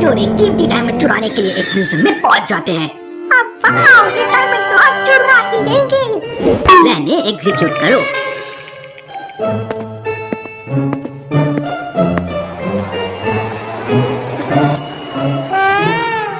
चोर एक कीमती डायमंड चुराने के लिए एक म्यूजियम में पहुंच जाते हैं। अब ये डायमंड तो आप चुरा ही लेंगे। प्लान एग्जीक्यूट करो।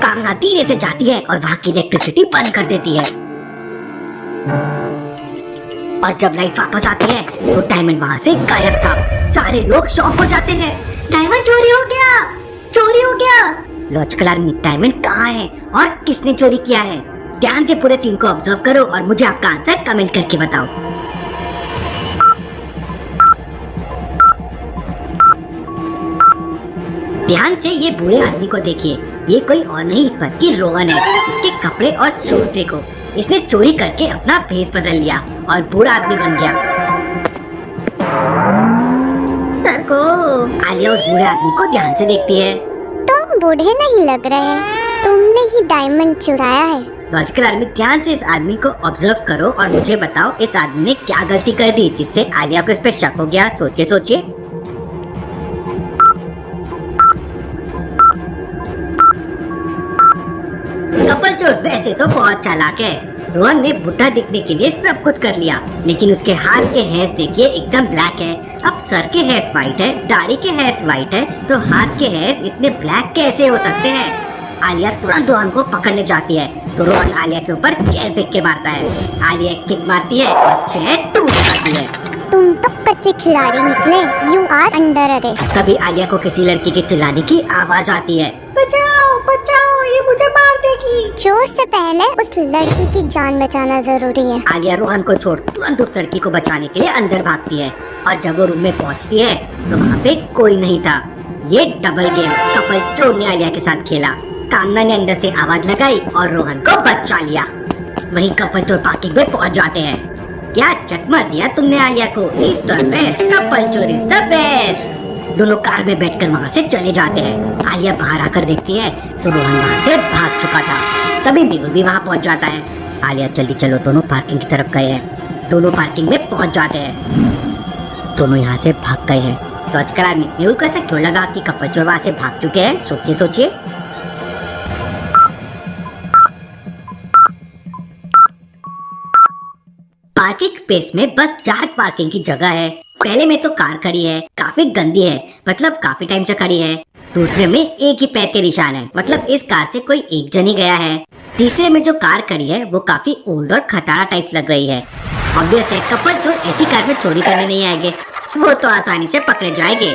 कामना धीरे से जाती है और वहाँ की इलेक्ट्रिसिटी बंद कर देती है। और जब लाइट वापस आती है तो डायमंड वहाँ से गायब था। सारे लोग शॉक हो जाते हैं। डायमंड चोरी हो गया, चोरी हो गया। लॉजिकल आर्मी, डायमंड कहाँ है और किसने चोरी किया है? ध्यान से पूरे सीन को ऑब्जर्व करो और मुझे आपका आंसर कमेंट करके बताओ। ध्यान से ये बूढ़े आदमी को देखिए। ये कोई और नहीं बल्कि रोहन है। इसके कपड़े और शूज देखो। इसने चोरी करके अपना भेष बदल लिया और बूढ़ा आदमी बन गया। सर को आलिया उस बूढ़े आदमी को ध्यान से देखती है। तुम बूढ़े नहीं लग रहे, तुमने ही डायमंड चुराया है। लॉजिकल आर्मी, ध्यान से इस आदमी को ऑब्जर्व करो और मुझे बताओ इस आदमी ने क्या गलती कर दी जिससे आलिया को इस पे शक हो गया। सोचिए सोचिए। कपल चोर वैसे तो बहुत चालाक है। रोहन ने बुढ़ा दिखने के लिए सब कुछ कर लिया, लेकिन उसके हाथ के हेयर्स देखिए एकदम ब्लैक है। अब सर के हेयर्स व्हाइट है, दाढ़ी के हेयर्स व्हाइट है, तो हाथ के हेयर्स इतने ब्लैक कैसे हो सकते हैं? आलिया तुरंत रोहन को पकड़ने जाती है तो रोहन आलिया के ऊपर चेयर फेंक के मारता है। आलिया किक मारती है और चेयर टूट जाती है। तुम तो कच्चे खिलाड़ी निकले, यू आर अंडर अरेस्ट। तभी आलिया को किसी लड़की के चिल्लाने की आवाज आती है। बचाओ बचाओ, ये मुझे मार देगी। चोर से पहले उस लड़की की जान बचाना जरूरी है। आलिया रोहन को छोड़ तुरंत उस लड़की को बचाने के लिए अंदर भागती है और जब वो रूम में पहुंचती है तो वहाँ पे कोई नहीं था। ये डबल गेम कपल चोर ने आलिया के साथ खेला। कामना ने अंदर से आवाज लगाई और रोहन को बचा लिया। वहीं कपल चोर पार्किंग में पहुंच जाते हैं। क्या चकमा दिया तुमने आलिया को? इज द बेस्ट, कपल चोर इज द बेस्ट। दोनों कार में बैठकर वहाँ से चले जाते हैं। आलिया बाहर आकर देखती है तो रोहन वहाँ से भाग चुका था। तभी मेहुल भी वहाँ पहुँच जाता है। आलिया जल्दी चलो, दोनों पार्किंग की तरफ गए हैं। दोनों पार्किंग में पहुँच जाते हैं। दोनों यहाँ से भाग गए हैं। तो आजकल मेहुल को ऐसा क्यों लगा कि कपल चोर वहाँ से भाग चुके हैं? सोचिए सोचिए। पार्किंग स्पेस में बस 4 पार्किंग की जगह है। पहले में तो कार खड़ी है, काफी गंदी है, मतलब काफी टाइम से खड़ी है। दूसरे में एक ही पैर के निशान है, मतलब इस कार से कोई एक जन ही गया है। तीसरे में जो कार खड़ी है वो काफी ओल्ड और खटारा टाइप लग रही है। ऑब्वियस है कपल चोर ऐसी कार में चोरी करने नहीं आएंगे, वो तो आसानी से पकड़े जाएंगे।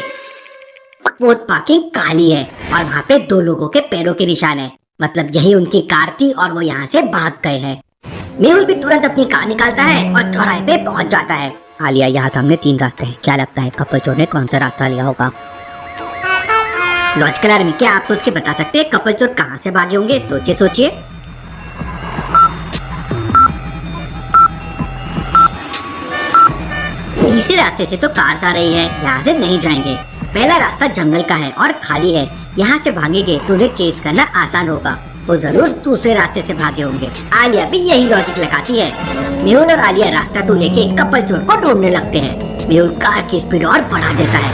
वो पार्किंग खाली है और वहाँ पे 2 लोगों के पैरों के निशान है, मतलब यही उनकी कार थी और वो यहाँ से भाग गए हैं। मेहुल भी तुरंत अपनी कार निकालता है और चौराहे पे पहुंच जाता है। आलिया, यहाँ सामने 3 रास्ते हैं, क्या लगता है कपल चोर ने कौन सा रास्ता लिया होगा? लॉजिकल आर्मी, क्या आप सोच के बता सकते हैं कपल चोर कहाँ से भागे होंगे? सोचिए सोचिए। तीसरे रास्ते से तो कार्स आ रही है, यहाँ से नहीं जाएंगे। पहला रास्ता जंगल का है और खाली है, यहाँ से भागेंगे तो उन्हें चेस करना आसान होगा। वो जरूर दूसरे रास्ते से भागे होंगे। आलिया भी यही लॉजिक लगाती है। मेहुल और आलिया रास्ता 2 लेके कपल चोर को ढूंढने लगते हैं। मेहुल कार की स्पीड और बढ़ा देता है।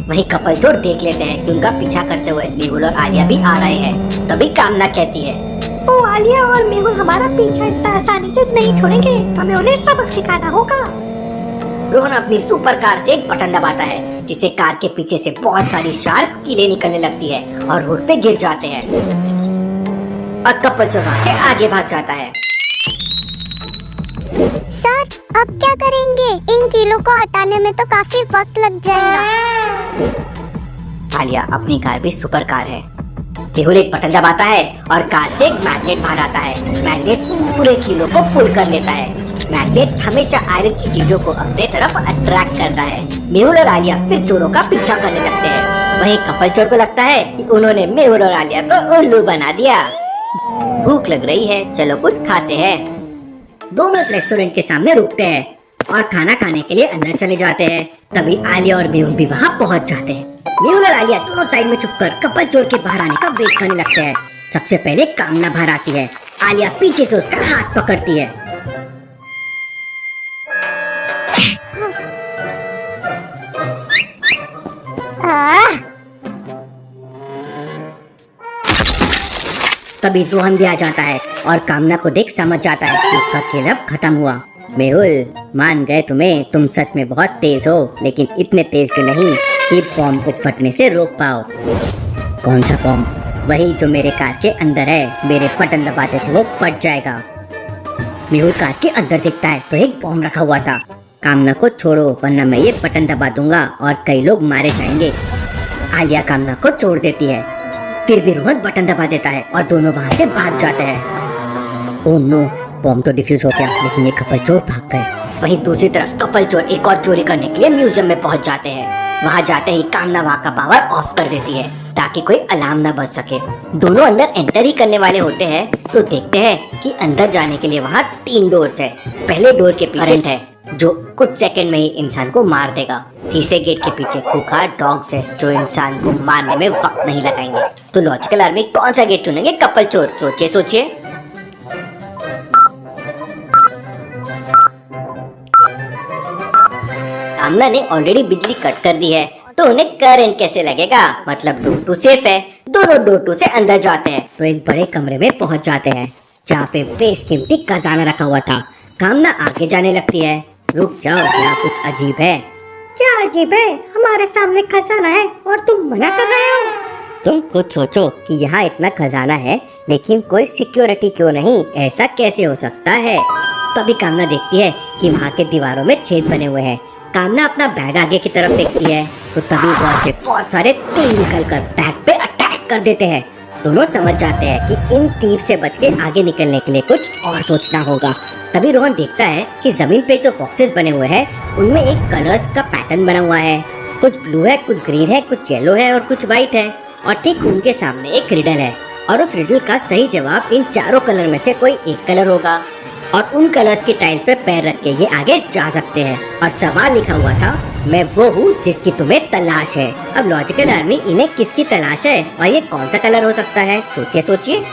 वहीं कपल चोर देख लेते हैं कि उनका पीछा करते हुए मेहुल और आलिया भी आ रहे हैं। तभी कामना कहती है, ओ आलिया और मेहुल हमारा पीछा इतना आसानी से नहीं छोड़ेंगे, हमें उन्हें सबक सिखाना होगा। रोहन अपनी सुपर कार से एक बटन दबाता है जिससे कार के पीछे से बहुत सारी शार्प कीलें निकलने लगती है और रोड पे गिर जाते हैं और कपल चोर वहाँ से आगे भाग जाता है। सर, अब क्या करेंगे? इन कीलों को हटाने में तो काफी वक्त लग जाएगा। आलिया, अपनी कार भी सुपर कार है। मेहुल एक बटन दबाता है और कार से एक मैग्नेट बाहर आता है। मैग्नेट पूरे कीलों को पुल कर लेता है। मैग्नेट हमेशा आयरन की चीजों को अपने तरफ अट्रैक्ट करता है। मेहुल और आलिया फिर चोरों का पीछा करने लगते हैं। वहीं कपल चोर को लगता है कि उन्होंने मेहुल और आलिया को उल्लू बना दिया। भूख लग रही है, चलो कुछ खाते हैं। दोनों एक रेस्टोरेंट के सामने रुकते हैं और खाना खाने के लिए अंदर चले जाते हैं। तभी आलिया और मेहुल भी वहाँ पहुँच जाते हैं। मेहुल और आलिया दोनों साइड में छुपकर कपल चोर के बाहर आने का वेट करने लगते हैं। सबसे पहले कामना बाहर आती है। आलिया पीछे से उसका हाथ पकड़ती है। तभी रोहन भी आ जाता है और कामना को देख समझ जाता है कि उसका खेल अब खत्म हुआ। मेहुल, मान गए तुम्हें, तुम सच में बहुत तेज हो, लेकिन इतने तेज भी नहीं कि बॉम्ब को फटने से रोक पाओ। कौन सा बॉम्ब? वही जो मेरे कार के अंदर है, मेरे बटन दबाते से वो फट जाएगा। मेहुल कार के अंदर देखता है तो एक बॉम्ब रखा हुआ था। कामना को छोड़ो वरना मैं ये बटन दबा दूंगा और कई लोग मारे जाएंगे। आलिया कामना को छोड़ देती है, फिर भी रोहन बटन दबा देता है और दोनों वहाँ से भाग जाते हैं। ओह नो, बॉम्ब तो डिफ्यूज हो गया, लेकिन ये कपल चोर भाग गए। वहीं दूसरी तरफ कपल चोर एक और चोरी करने के लिए म्यूजियम में पहुंच जाते हैं। वहाँ जाते ही कामना वहाँ का पावर ऑफ कर देती है ताकि कोई अलार्म न बज सके। दोनों अंदर एंटर ही करने वाले होते हैं तो देखते हैं कि अंदर जाने के लिए वहाँ 3 डोर्स है। पहले डोर के पीछे करंट है जो कुछ सेकंड में ही इंसान को मार देगा। तीसरे गेट के पीछे खूंखार डॉग्स है जो इंसान को मारने में वक्त नहीं लगाएंगे। तो लॉजिकल आर्मी कौन सा गेट चुनेंगे कपल चोर? सोचिए सोचिए। कामना ने ऑलरेडी बिजली कट कर दी है तो उन्हें करंट कैसे लगेगा? मतलब डोर 2 सेफ है। दोनों डोर 2 से अंदर जाते हैं तो एक बड़े कमरे में पहुंच जाते हैं जहाँ पे बेशकीमती खजाना रखा हुआ था। कामना आगे जाने लगती है। रुक जाओ, यहाँ कुछ अजीब है। क्या अजीब है? हमारे सामने खजाना है और तुम मना कर रहे हो? तुम खुद सोचो कि यहाँ इतना खजाना है लेकिन कोई सिक्योरिटी क्यों नहीं? ऐसा कैसे हो सकता है? तभी कामना देखती है कि वहाँ के दीवारों में छेद बने हुए हैं। कामना अपना बैग आगे की तरफ फेंकती है तो तभी वहाँ से बहुत सारे तीर निकलकर बैग पे अटैक कर देते हैं। दोनों समझ जाते हैं कि इन तीर से बच के आगे निकलने के लिए कुछ और सोचना होगा। तभी रोहन देखता है कि जमीन पे जो बॉक्सेस बने हुए हैं उनमें एक कलर्स का पैटर्न बना हुआ है। कुछ ब्लू है, कुछ ग्रीन है, कुछ येलो है और कुछ व्हाइट है। और ठीक उनके सामने एक रिडल है और उस रिडल का सही जवाब इन चारों कलर में से कोई एक कलर होगा और उन कलर्स की टाइल्स पे पैर रख के ये आगे जा सकते हैं। और सवाल लिखा हुआ था, मैं वो हूँ जिसकी तुम्हें तलाश है। अब लॉजिकल आर्मी, इन्हें किसकी तलाश है और ये कौन सा कलर हो सकता है? सोचिए सोचिए।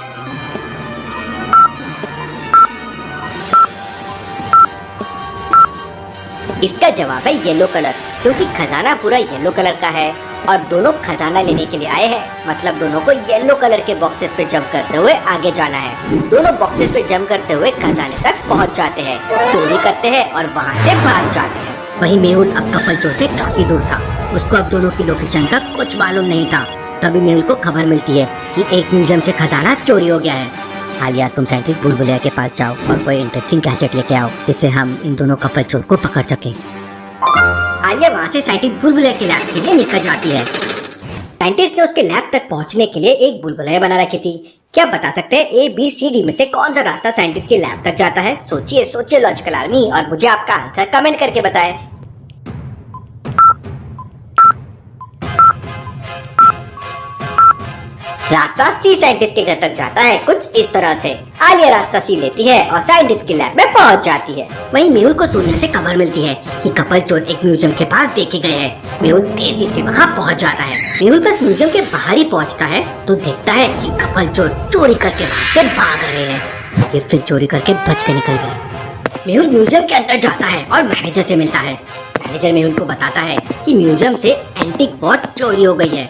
इसका जवाब है येलो कलर, क्योंकि खजाना पूरा येलो कलर का है और दोनों खजाना लेने के लिए आए हैं। मतलब दोनों को येलो कलर के बॉक्सेस पे जंप करते हुए आगे जाना है। दोनों बॉक्सेस पे जंप करते हुए खजाने तक पहुंच जाते हैं, चोरी करते हैं और वहां से भाग जाते हैं। वहीं मेहुल अब कपल चोर से काफी दूर था। उसको अब दोनों की लोकेशन का कुछ मालूम नहीं था। तभी मेहुल को खबर मिलती है कि एक म्यूजियम से खजाना चोरी हो गया है। आलिया, तुम साइंटिस्ट बुलबुलिया के पास जाओ और कोई इंटरेस्टिंग गैजेट लेके आओ जिससे हम इन दोनों कपल चोर को पकड़ सकें। आलिया वहाँ से साइंटिस्ट बुलबुलिया के लैब के लिए निकल जाती है। साइंटिस्ट ने उसके लैब तक पहुँचने के लिए एक बुलबुलिया बना रखी थी। क्या बता सकते हैं ABCD में से कौन सा रास्ता साइंटिस्ट के लैब तक जाता है? सोचिए सोचिए लॉजिकल आर्मी, और मुझे आपका आंसर कमेंट करके बताएं। रास्ता C साइंटिस्ट के घर तक जाता है कुछ इस तरह से। आलिया रास्ता C लेती है और साइंटिस्ट के लैब में पहुंच जाती है। वहीं मेहुल को सोनिया से खबर मिलती है कि कपल चोर एक म्यूजियम के पास देखे गए हैं। मेहुल तेजी से वहां पहुंच जाता है। मेहुल बस म्यूजियम के बाहर ही पहुंचता है तो देखता है कि कपल चोर चोरी करके वहां से भाग रहे हैं। ये फिर चोरी करके बच के निकल गए। मेहुल म्यूजियम के अंदर जाता है और मैनेजर से मिलता है। मैनेजर मेहुल को बताता है कि म्यूजियम से एंटीक वॉच चोरी हो गई है।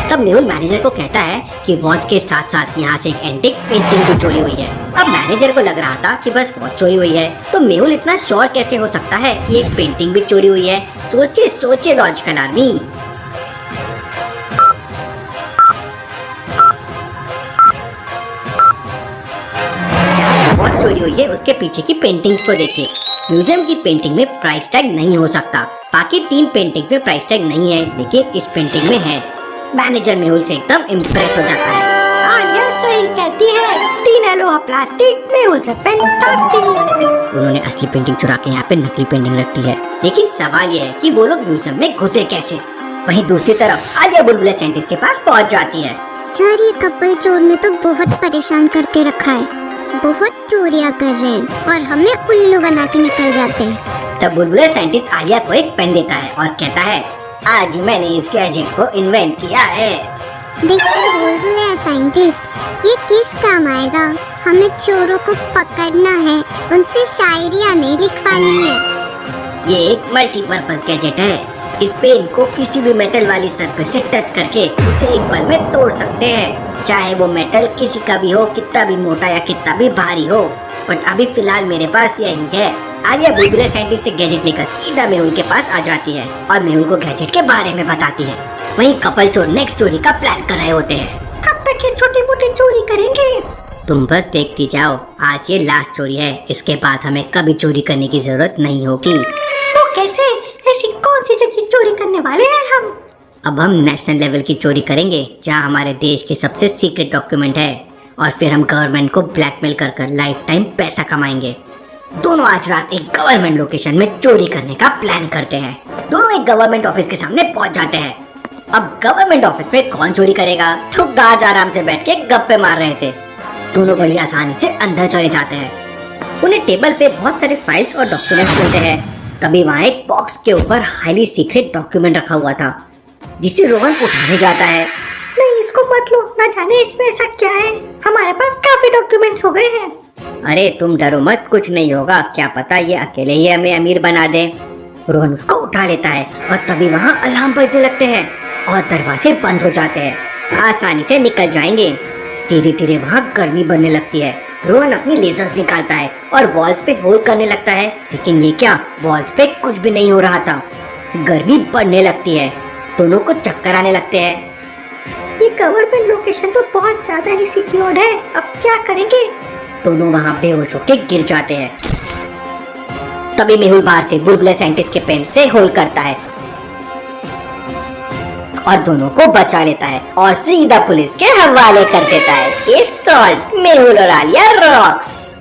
तब मेहुल मैनेजर को कहता है कि वॉच के साथ साथ यहाँ से एक एंटीक पेंटिंग भी चोरी हुई है। अब मैनेजर को लग रहा था कि बस वॉच चोरी हुई है, तो मेहुल इतना श्योर कैसे हो सकता है कि एक पेंटिंग भी चोरी हुई है? सोचिए सोचिए लॉजिकल आर्मी। जहाँ वॉच चोरी हुई है उसके पीछे की पेंटिंग्स को देखिए। म्यूजियम की पेंटिंग में प्राइस टैग नहीं हो सकता। बाकी 3 पेंटिंग में प्राइस टैग नहीं है, लेकिन इस पेंटिंग में है। मैनेजर मेहुल से एकदम इम्प्रेस हो जाता है। आलिया सही कहती है, टीना लोहा प्लास्टिक, मेहुल से फैंटास्टिक। उन्होंने असली पेंटिंग चुरा के यहाँ पे नकली पेंटिंग रख दी है, लेकिन सवाल ये है कि वो लोग म्यूजियम में घुसे कैसे? वहीं दूसरी तरफ आलिया बुलबुलिया साइंटिस्ट के पास पहुँच जाती है। सर, ये कपल चोर ने तो बहुत परेशान करके रखा है। बहुत चोरियां कर रहे हैं और हमें उल्लू बना के निकल जाते हैं। तब बुलबुलिया साइंटिस्ट आलिया को एक पेन देता है और कहता है, आज मैंने इस गैजेट को इन्वेंट किया है। देखिए बुलबुलिया साइंटिस्ट, ये किस काम आएगा? हमें चोरों को पकड़ना है, उनसे शायरियाँ नहीं लिखवानी है। ये एक मल्टीपर्पज गैजेट है। इस पेन को किसी भी मेटल वाली सरफेस से टच करके उसे एक पल में तोड़ सकते हैं, चाहे वो मेटल किसी का भी हो, कितना भी मोटा या कितना भी भारी हो। बट अभी फिलहाल मेरे पास यही है। आलिया बुलबुले साइंटिस्ट से गैजेट लेकर सीधा मेहुल के पास आ जाती है और मेहुल को गैजेट के बारे में बताती है। वहीं कपल चोर नेक्स्ट चोरी का प्लान कर रहे होते हैं। कब तक ये छोटी मोटी चोरी करेंगे? तुम बस देखती जाओ, आज ये लास्ट चोरी है, इसके बाद हमें कभी चोरी करने की जरूरत नहीं होगी। वो कैसे? ऐसी कौन सी जगह चोरी करने वाले हैं हम? अब हम नेशनल लेवल की चोरी करेंगे जहाँ हमारे देश के सबसे सीक्रेट डॉक्यूमेंट है, और फिर हम गवर्नमेंट को ब्लैकमेल कर कर लाइफ टाइम पैसा कमाएंगे। दोनों आज रात एक गवर्नमेंट लोकेशन में चोरी करने का प्लान करते हैं। दोनों एक गवर्नमेंट ऑफिस के सामने पहुंच जाते हैं। अब गवर्नमेंट ऑफिस में कौन चोरी करेगा? तो गार्ड आराम से बैठ के गप्पे मार रहे थे। दोनों बड़ी आसानी से अंदर चले जाते हैं। उन्हें टेबल पे बहुत सारे फाइल्स और डॉक्यूमेंट्स मिलते हैं। तभी वहाँ एक बॉक्स के ऊपर हाईली सीक्रेट डॉक्यूमेंट रखा हुआ था, जिसे रोहन उठाने जाता है। नहीं, इसको मत लो, ना जाने इसमें ऐसा क्या है। हमारे पास काफी डॉक्यूमेंट्स हो गए हैं। अरे तुम डरो मत, कुछ नहीं होगा, क्या पता ये अकेले ही हमें अमीर बना दे। रोहन उसको उठा लेता है और तभी वहाँ अलार्म बजने लगते हैं और दरवाजे बंद हो जाते हैं। आसानी से निकल जाएंगे। धीरे धीरे वहाँ गर्मी बढ़ने लगती है। रोहन अपनी लेजर्स निकालता है और वॉल्स पे होल करने लगता है, लेकिन ये क्या, वॉल्स पे कुछ भी नहीं हो रहा था। गर्मी बढ़ने लगती है, दोनों को चक्कर आने लगते हैं। ये गवर्नमेंट लोकेशन तो बहुत ज्यादा ही सिक्योर्ड है, अब क्या करेंगे? दोनों वहाँ बेहोश होकर गिर जाते हैं। तभी मेहुल बाहर से बुलबुले साइंटिस्ट के पेन से होल करता है और दोनों को बचा लेता है और सीधा पुलिस के हवाले कर देता है। ये सॉल्ट मेहुल और आलिया रॉक्स।